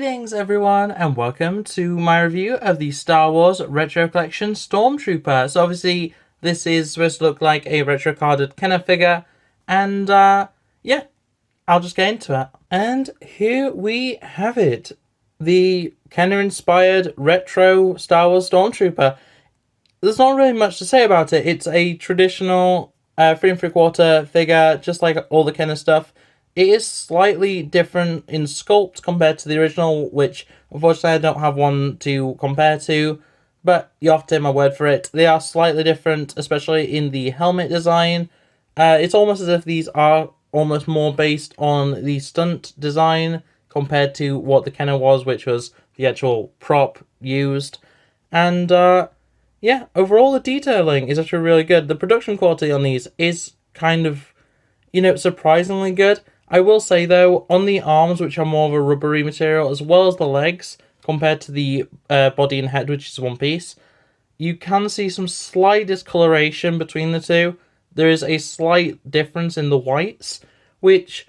Greetings everyone and welcome to my review of the Star Wars Retro Collection Stormtrooper. So obviously this is supposed to look like a retro carded Kenner figure and yeah, I'll just get into it. And here we have it. The Kenner inspired retro Star Wars Stormtrooper. There's not really much to say about it. It's a traditional 3 3/4 figure, just like all the Kenner stuff. It is slightly different in sculpt compared to the original, which unfortunately I don't have one to compare to, but you have to take my word for it. They are slightly different, especially in the helmet design. It's almost as if these are almost more based on the stunt design compared to what the Kenner was, which was the actual prop used. And yeah, overall the detailing is actually really good. The production quality on these is kind of, surprisingly good. I will say, though, on the arms, which are more of a rubbery material, as well as the legs, compared to the body and head, which is one piece, you can see some slight discoloration between the two. There is a slight difference in the whites, which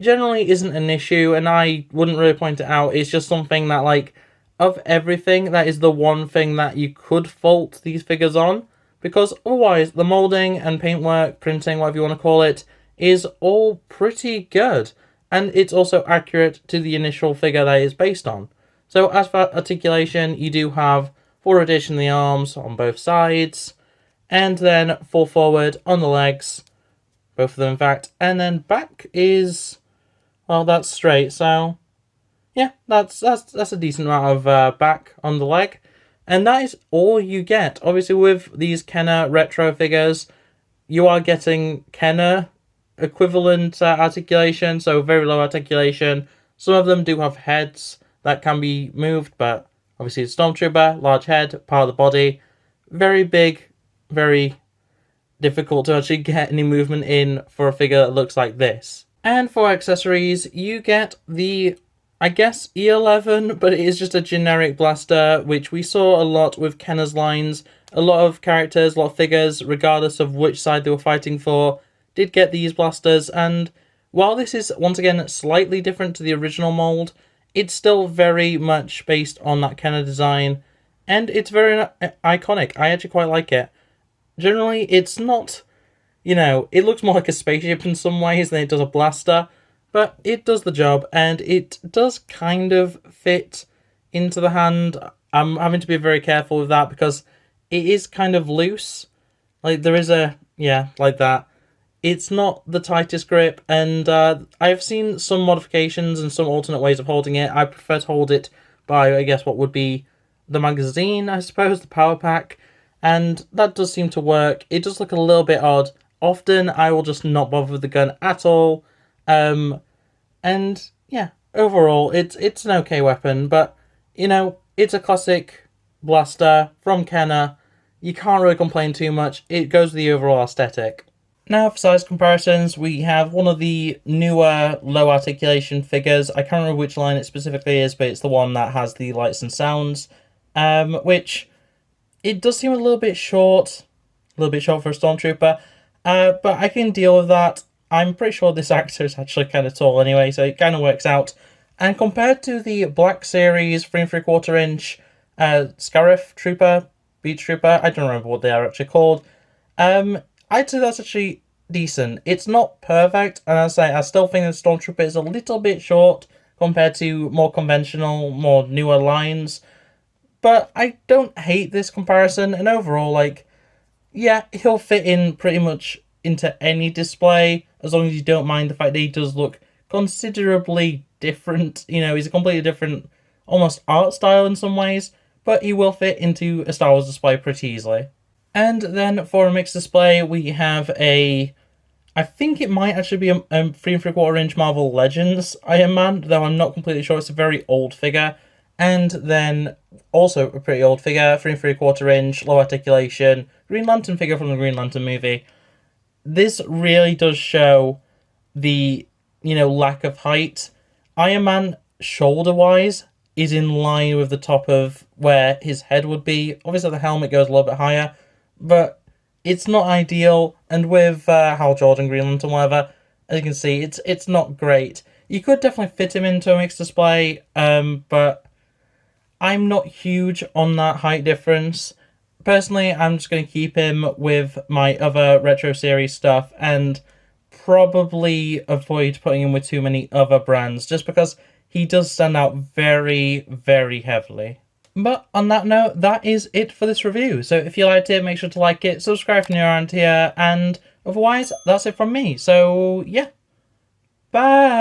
generally isn't an issue, and I wouldn't really point it out. It's just something that, like, of everything, that is the one thing that you could fault these figures on, because otherwise, the moulding and paintwork, printing, whatever you want to call it, is all pretty good, and it's also accurate to the initial figure that it is based on. So as for articulation, you do have full rotation in the arms on both sides, and then full forward on the legs, both of them in fact, and then back is, well, that's straight, so yeah, that's a decent amount of back on the leg, and that is all you get. Obviously with these Kenner retro figures, you are getting Kenner equivalent articulation, so very low articulation. Some of them do have heads that can be moved, but obviously it's Stormtrooper, large head, part of the body, very big, very difficult to actually get any movement in for a figure that looks like this. And for accessories, you get the, I guess, E11, but it is just a generic blaster, which we saw a lot with Kenner's lines. A lot of characters, a lot of figures, regardless of which side they were fighting for, did get these blasters, and while this is once again slightly different to the original mold, it's still very much based on that Kenner design, and it's very iconic. I actually quite like it. Generally, it's not, it looks more like a spaceship in some ways than it does a blaster, but it does the job, and it does kind of fit into the hand. I'm having to be very careful with that because it is kind of loose. Like, there is like that. It's not the tightest grip, and I've seen some modifications and some alternate ways of holding it. I prefer to hold it by, I guess, what would be the magazine, I suppose, the power pack, and that does seem to work. It does look a little bit odd. Often, I will just not bother with the gun at all, and yeah, overall, it's an okay weapon, but, it's a classic blaster from Kenner. You can't really complain too much. It goes with the overall aesthetic. Now, for size comparisons, we have one of the newer low articulation figures. I can't remember which line it specifically is, but it's the one that has the lights and sounds, which it does seem a little bit short for a Stormtrooper, but I can deal with that. I'm pretty sure this actor is actually kind of tall anyway, so it kind of works out. And compared to the Black Series 3 3/4 inch Scarif Trooper, Beach Trooper, I don't remember what they are actually called, I'd say that's actually decent. It's not perfect, and I still think the Stormtrooper is a little bit short compared to more conventional, more newer lines. But I don't hate this comparison, and overall, yeah, he'll fit in pretty much into any display, as long as you don't mind the fact that he does look considerably different. He's a completely different, almost art style in some ways, but he will fit into a Star Wars display pretty easily. And then for a mixed display, we have I think it might actually be a 3 3/4 inch Marvel Legends Iron Man, though I'm not completely sure. It's a very old figure. And then also a pretty old figure, 3 3/4 inch, low articulation, Green Lantern figure from the Green Lantern movie. This really does show the, lack of height. Iron Man, shoulder-wise, is in line with the top of where his head would be. Obviously, the helmet goes a little bit higher, but it's not ideal, and with Hal Jordan, Green Lantern, whatever, as you can see, it's not great. You could definitely fit him into a mixed display, but I'm not huge on that height difference. Personally, I'm just going to keep him with my other retro series stuff and probably avoid putting him with too many other brands, just because he does stand out very, very heavily. But on that note, that is it for this review. So if you liked it, make sure to like it, subscribe if you're around here, and otherwise, that's it from me. So yeah, bye!